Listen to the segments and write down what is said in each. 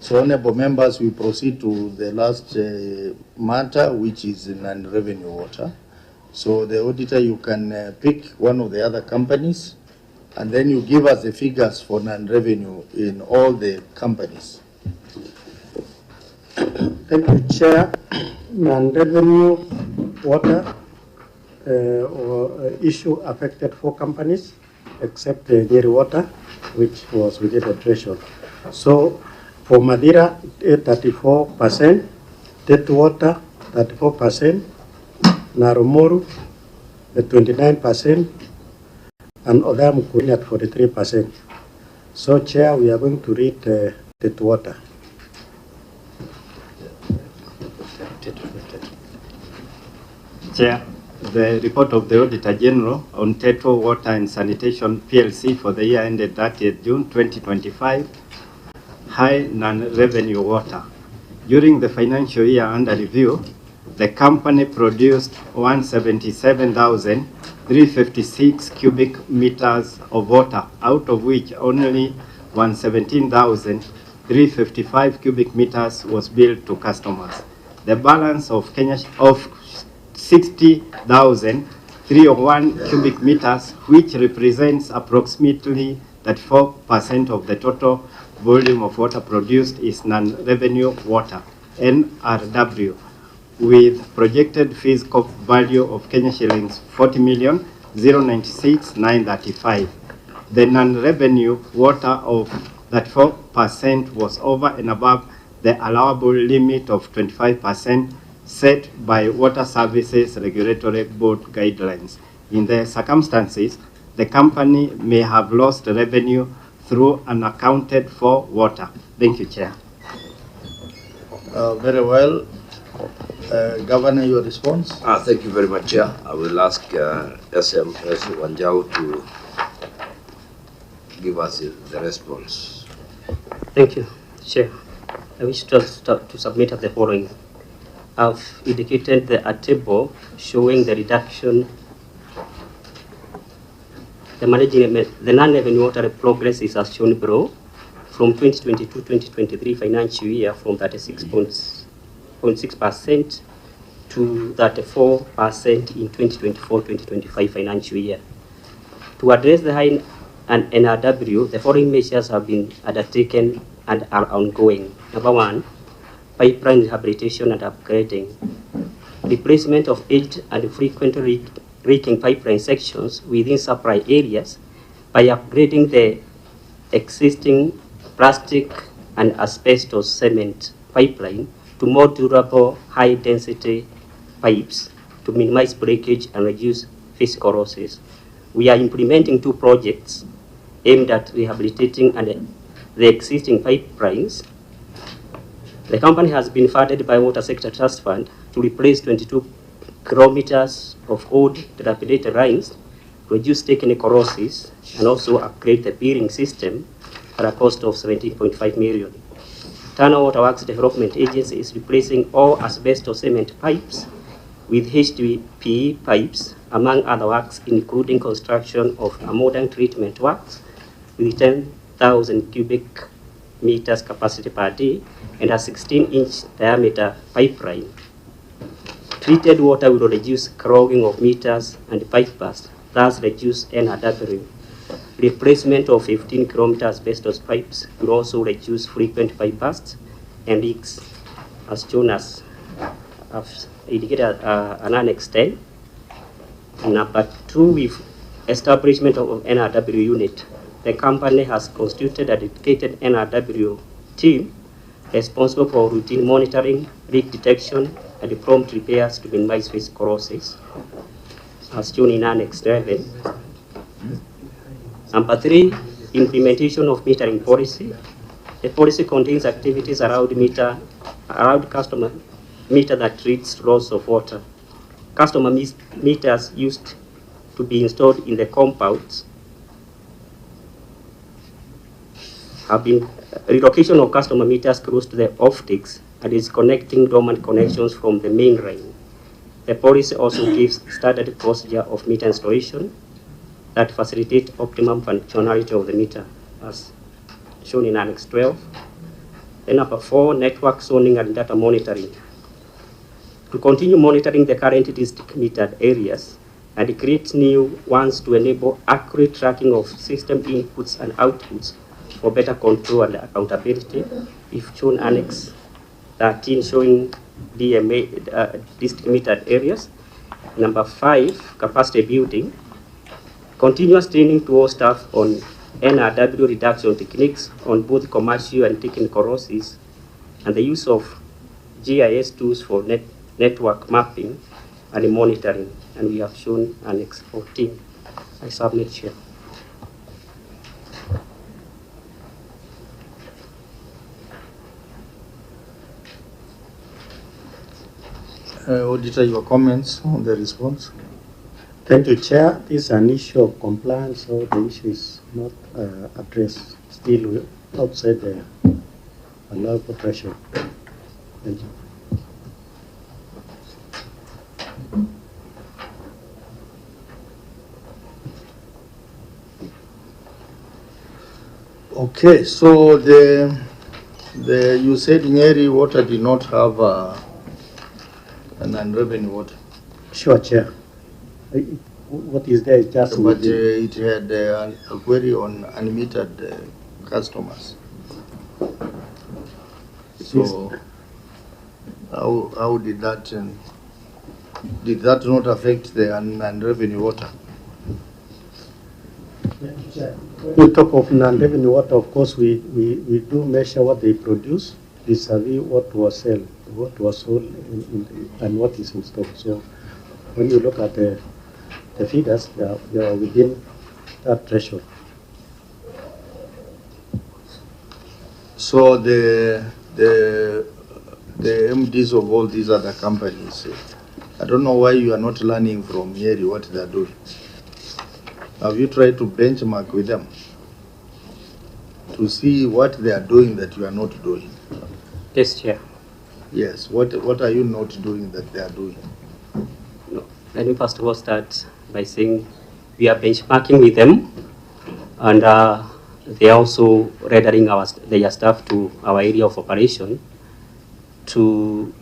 So, honorable members, we proceed to the last matter, which is non-revenue water. So, the auditor, you can pick one of the other companies, and then you give us the figures for non-revenue in all the companies. Thank you, Chair. Non-revenue water issue affected 4 companies, except Nyeri Water, which was within the threshold. So, for Madira, 34%, Tetu Water, 34%, Narumoru, 29%, and Odam Kuni at 43%. So, Chair, we are going to read Tetu Water. Chair, the report of the Auditor General on Tetu Water and Sanitation PLC for the year ended 30th June 2025. High non-revenue water. During the financial year under review, the company produced 177,356 cubic meters of water, out of which only 117,355 cubic meters was billed to customers. The balance of 60,301 cubic meters, which represents approximately 34% of the total volume of water produced, is non-revenue water, NRW, with projected fiscal value of Kenya shillings 40,096,935. The non-revenue water of 34% was over and above the allowable limit of 25% set by Water Services Regulatory Board guidelines. In the circumstances, the company may have lost revenue through unaccounted for water. Thank you, Chair. Very well. Governor, your response? Thank you very much, Chair. I will ask SMS Wanjau to give us the response. Thank you, Chair. I wish to submit the following. I've indicated a table showing the reduction. The non-revenue water progress is as shown below from 2022-2023 financial year from 36.6% to 34% in 2024-2025 financial year. To address the high NRW, the following measures have been undertaken and are ongoing. Number 1, pipeline rehabilitation and upgrading. Replacement of aged and frequently leaking pipeline sections within supply areas by upgrading the existing plastic and asbestos cement pipeline to more durable, high-density pipes to minimize breakage and reduce physical losses. We are implementing 2 projects aimed at rehabilitating the existing pipelines. The company has been funded by Water Sector Trust Fund to replace 22 kilometers of old dilapidated lines, reduce technical losses, and also upgrade the bearing system at a cost of 17.5 million. Tana Waterworks Development Agency is replacing all asbestos cement pipes with HDPE pipes, among other works, including construction of a modern treatment works with 10,000 cubic meters capacity per day and a 16-inch diameter pipeline. Treated water will reduce clogging of meters and pipe bursts, thus reduce NRW. Replacement of 15 kilometer asbestos pipes will also reduce frequent pipe bursts and leaks, as shown as I've indicated an annex 10. Number 2, with establishment of NRW unit, the company has constituted a dedicated NRW team responsible for routine monitoring, leak detection, and prompt repairs to minimize physical losses, as shown in Annex 11. Number 3, implementation of metering policy. The policy contains activities around customer meter that treats loss of water. Customer meters used to be installed in the compounds have been relocation of customer meters close to the optics and is connecting dormant connections from the main line. The policy also gives standard procedure of meter installation that facilitate optimum functionality of the meter, as shown in Annex 12. And number 4, network zoning and data monitoring. To continue monitoring the current district metered areas and create new ones to enable accurate tracking of system inputs and outputs for better control and accountability, if shown Annex 13 showing DMA, district metered areas. Number 5, capacity building. Continuous training to all staff on NRW reduction techniques on both commercial and technical losses, and the use of GIS tools for network mapping and monitoring. And we have shown Annex 14. I submit, Chair. Auditor, your comments on the response? Thank you, Chair. This is an issue of compliance, so the issue is not addressed. Still outside the allowable threshold. Thank you. Okay, so you said Nyeri water did not have an unrevenue water. Sure, Chair. What is there is just But it had a query on unmetered customers. So how did that not affect the unrevenue water? we talk of non-revenue water. Of course, we do measure what they produce vis-a-vis what was sold and what is in stock. So when you look at the figures, they are within that threshold. So the MDs of all these other companies, I don't know why you are not learning from Nyeri what they are doing. Have you tried to benchmark with them to see what they are doing that you are not doing? Yes, Chair. Yes. What are you not doing that they are doing? No. Let me first of all start by saying we are benchmarking with them, and they are also rendering their staff to our area of operation to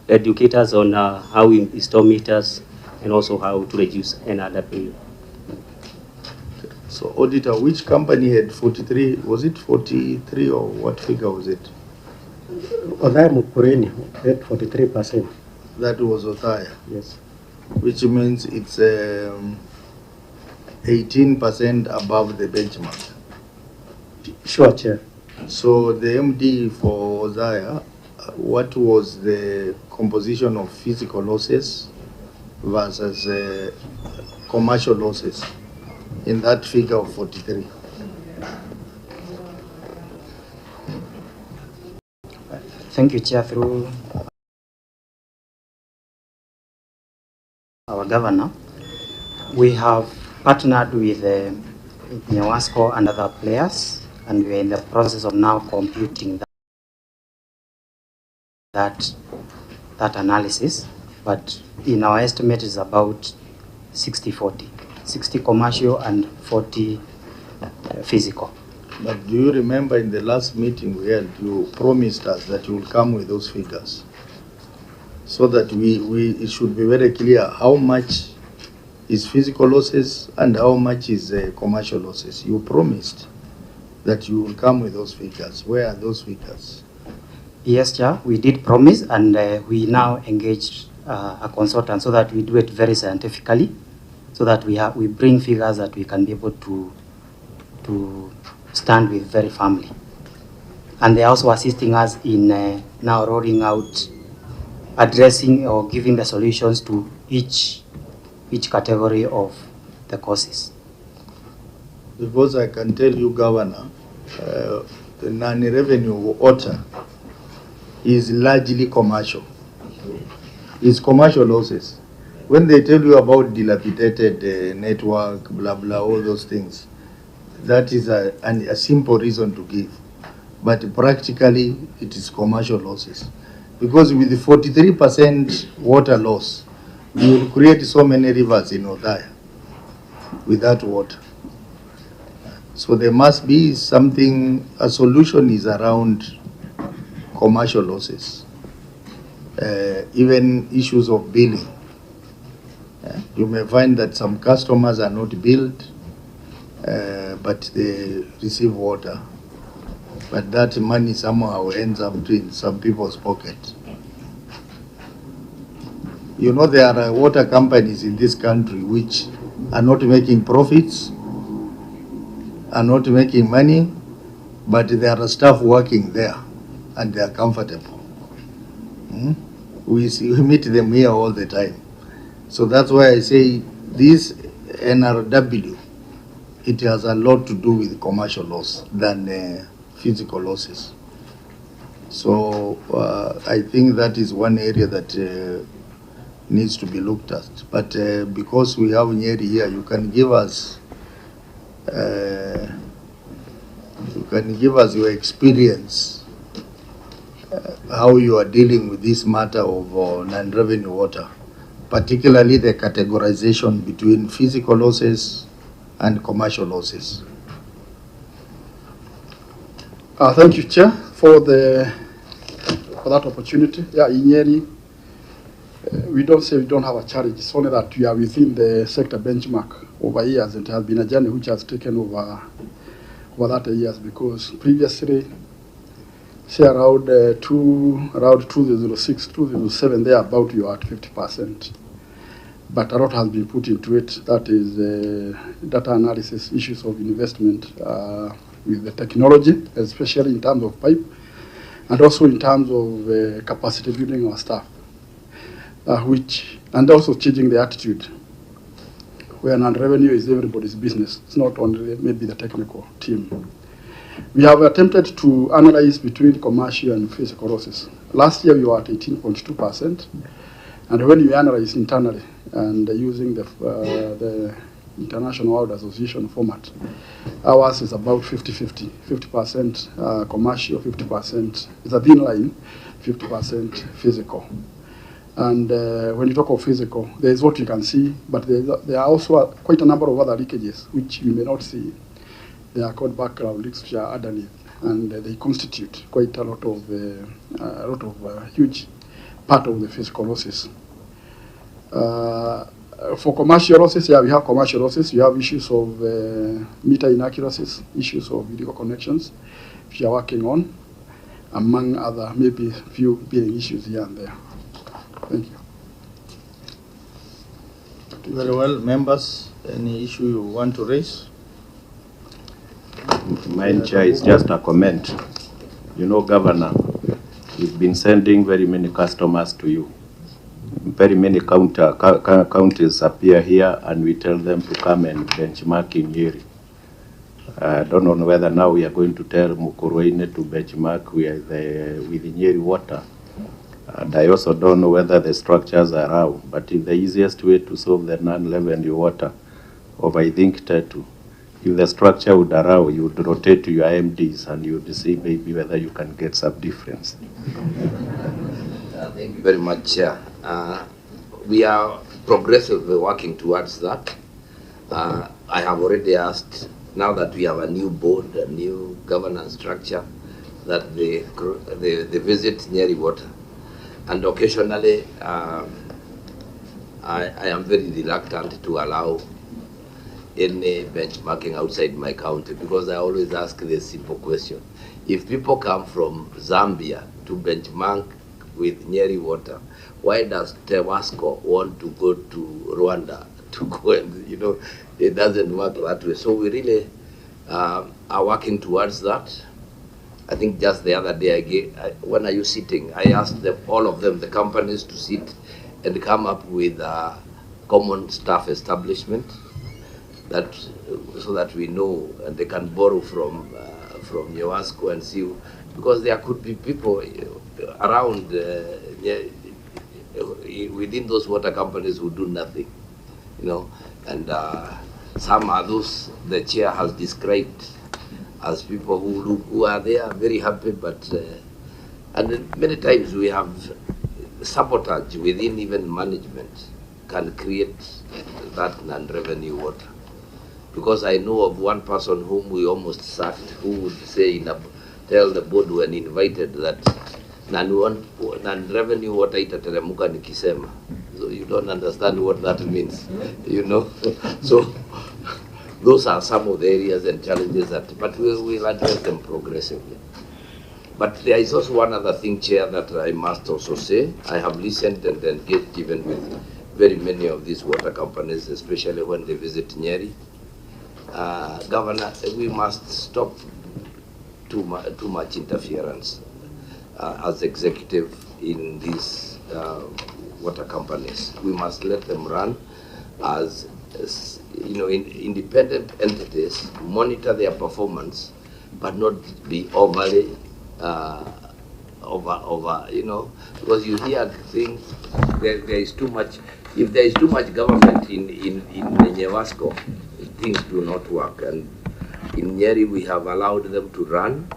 educate us on how we install meters and also how to reduce NRW. So, Auditor, which company had 43? Was it 43 or what figure was it? Othaya Mukureni had 43%. That was Othaya. Yes. Which means it's 18% above the benchmark. Sure, Chair. So the MD for Othaya, what was the composition of physical losses versus commercial losses in that figure of 43? Thank you, Chair. Through our governor, we have partnered with Nyewasco and other players, and we are in the process of now computing that analysis. But in our estimate is about 60-40, 60 commercial and 40 physical. But do you remember in the last meeting we held, you promised us that you will come with those figures so that it should be very clear how much is physical losses and how much is commercial losses. You promised that you will come with those figures. Where are those figures? Yes, Chair, we did promise, and we now engaged a consultant so that we do it very scientifically, so that we bring figures that we can be able to stand with very firmly. And they're also assisting us in now rolling out, addressing or giving the solutions to each category of the causes. Because I can tell you, Governor, the non-revenue water is largely commercial. It's commercial losses. When they tell you about dilapidated network, blah, blah, all those things, that is a simple reason to give. But practically, it is commercial losses. Because with the 43% water loss, you will create so many rivers in Othaya with that water. So there must be something, a solution is around commercial losses, even issues of billing. You may find that some customers are not billed, but they receive water. But that money somehow ends up in some people's pocket. You know, there are water companies in this country which are not making profits, are not making money, but there are staff working there and they are comfortable. We meet them here all the time. So that's why I say this NRW, it has a lot to do with commercial loss than physical losses. So I think that is one area that needs to be looked at. But because we have Nyeri here, you can give us your experience, how you are dealing with this matter of non-revenue water, particularly the categorization between physical losses and commercial losses. Thank you, Chair, for that opportunity. Yeah, in Nyeri, we don't say we don't have a challenge. It's only that we are within the sector benchmark over years, and it has been a journey which has taken over that years, because previously, say around 2006, 2007, there about you are at 50%. But a lot has been put into it. That is data analysis, issues of investment with the technology, especially in terms of pipe, and also in terms of capacity building our staff, and also changing the attitude, where non-revenue is everybody's business. It's not only maybe the technical team. We have attempted to analyze between commercial and physical losses. Last year we were at 18.2%, and when you analyze internally and using the International World Association format, ours is about 50-50, 50% commercial, 50% is a thin line, 50% physical. And when you talk of physical, there is what you can see, but there are also quite a number of other leakages which you may not see. They are called background leaks, which are underneath, and they constitute quite a lot of huge part of the physical losses. For commercial losses, yeah, we have commercial losses. We have issues of meter inaccuracies, issues of video connections, which we are working on, among other maybe few billing issues here and there. Thank you. Very well, members, any issue you want to raise? Mine, Chair, is just a comment. You know, Governor, we've been sending very many customers to you. Very many counties appear here, and we tell them to come and benchmark in Nyeri. I don't know whether now we are going to tell Mukurweine to benchmark with Nyeri water. And I also don't know whether the structures are around, but if the easiest way to solve the non-revenue water of, I think, Tetu, if the structure would allow, you would rotate to your MDs and you would see maybe whether you can get some difference. Thank you very much, Chair. We are progressively working towards that. I have already asked, now that we have a new board, a new governance structure, that they visit Nyeri water. And occasionally, I am very reluctant to allow any benchmarking outside my county, because I always ask this simple question. If people come from Zambia to benchmark with Nyeri water, why does Tewasco want to go to Rwanda to go and, it doesn't work that way. So we really are working towards that. I think just the other day, when are you sitting? I asked them, all of them, the companies, to sit and come up with a common staff establishment, so that we know, and they can borrow from Tewasco and see, because there could be people around within those water companies who do nothing, and some are those the chair has described as people who are there very happy, but and many times we have sabotage within even management can create that non-revenue water. Because I know of one person whom we almost sacked, who would say, tell the board when invited that non-revenue water itateremuka nikisema. So you don't understand what that means, you know. So those are some of the areas and challenges that, but we'll address them progressively. But there is also one other thing, Chair, that I must also say. I have listened and engaged even with very many of these water companies, especially when they visit Nyeri. Governor, we must stop too much interference as executive in these water companies. We must let them run as independent entities, monitor their performance, but not be overly because you hear things, there is too much. If there is too much government in Nyewasco, things do not work. And in Nyeri, we have allowed them to run.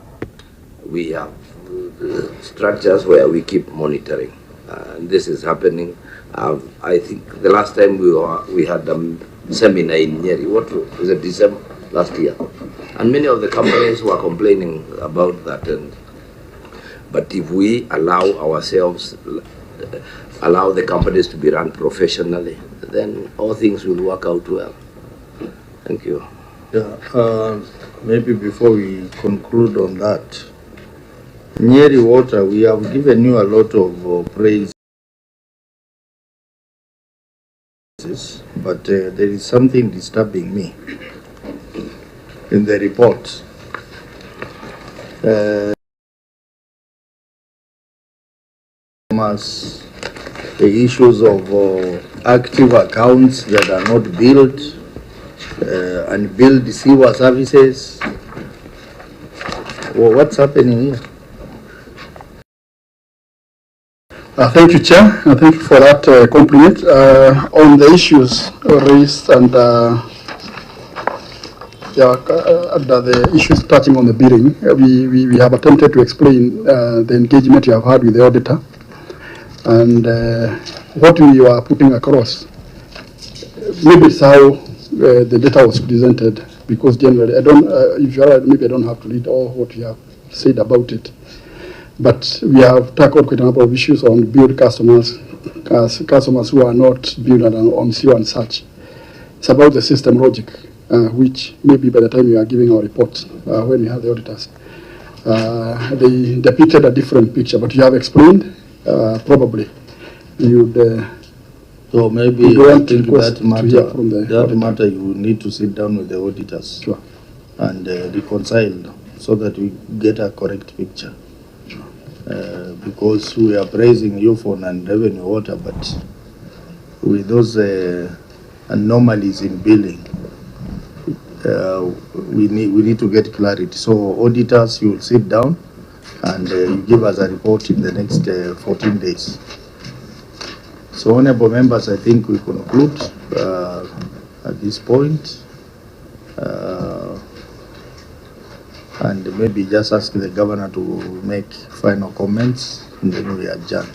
We have structures where we keep monitoring. And this is happening. I think the last time we had a seminar in Nyeri, what was it, December last year? And many of the companies were complaining about that. But if we allow ourselves, allow the companies to be run professionally, then all things will work out well. Thank you. Yeah, maybe before we conclude on that, Nyeri Water, we have given you a lot of praise, but there is something disturbing me in the report. The issues of active accounts that are not billed, unbilled sewer services. Well, what's happening here? Thank you, Chair. Thank you for that compliment. On the issues raised and the issues touching on the billing, we have attempted to explain the engagement you have had with the auditor and what we are putting across. Maybe it's how the data was presented, because generally, if you're right, maybe I don't have to read all what you have said about it. But we have tackled quite a number of issues on billed customers, customers who are not billed on sewer and such. It's about the system logic, which maybe by the time you are giving our report, when we have the auditors, they depicted a different picture, but you have explained, probably you'd so maybe I think that matter you need to sit down with the auditors, sure, and reconcile so that we get a correct picture. Sure. Because we are praising you for non-revenue water, but with those anomalies in billing, we need to get clarity. So auditors, you will sit down and you give us a report in the next 14 days. So honorable members, I think we conclude at this point. And maybe just ask the governor to make final comments, and then we adjourn.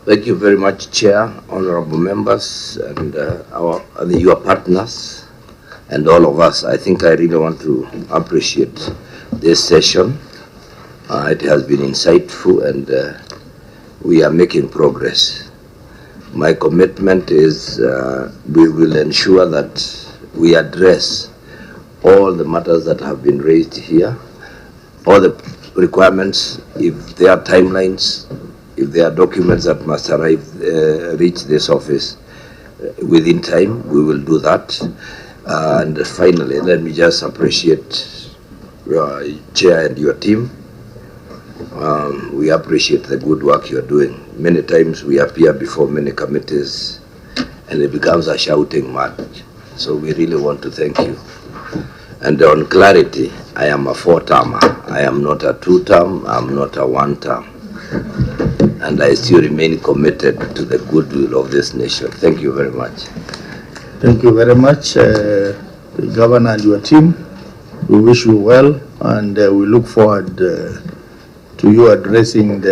Thank you very much, Chair, honorable members, and your partners, and all of us. I think I really want to appreciate this session. It has been insightful, and we are making progress. My commitment is we will ensure that we address all the matters that have been raised here, all the requirements, if there are timelines, if there are documents that must arrive, reach this office within time, we will do that. And finally, let me just appreciate your Chair and your team. We appreciate the good work you're doing. Many times we appear before many committees and it becomes a shouting match. So we really want to thank you. And on clarity, I am a 4-termer. I am not a 2-term, I'm not a 1-term. And I still remain committed to the goodwill of this nation. Thank you very much. Thank you very much, the Governor and your team. We wish you well, and we look forward to you addressing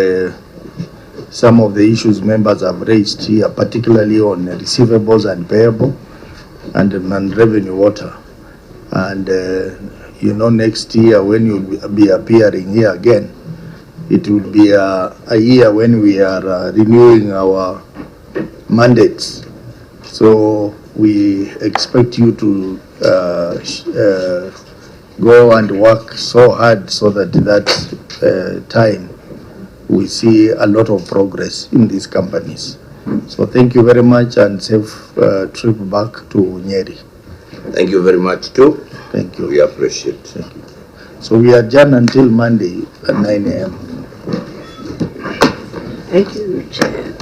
some of the issues members have raised here, particularly on receivables and payable and non-revenue water. And next year when you'll be appearing here again, it will be a year when we are renewing our mandates. So we expect you to go and work so hard so that time we see a lot of progress in these companies. So thank you very much and safe trip back to Nyeri. Thank you very much too. Thank you. We appreciate it. Thank you. So we adjourn until Monday at 9 a.m. Thank you, Chair.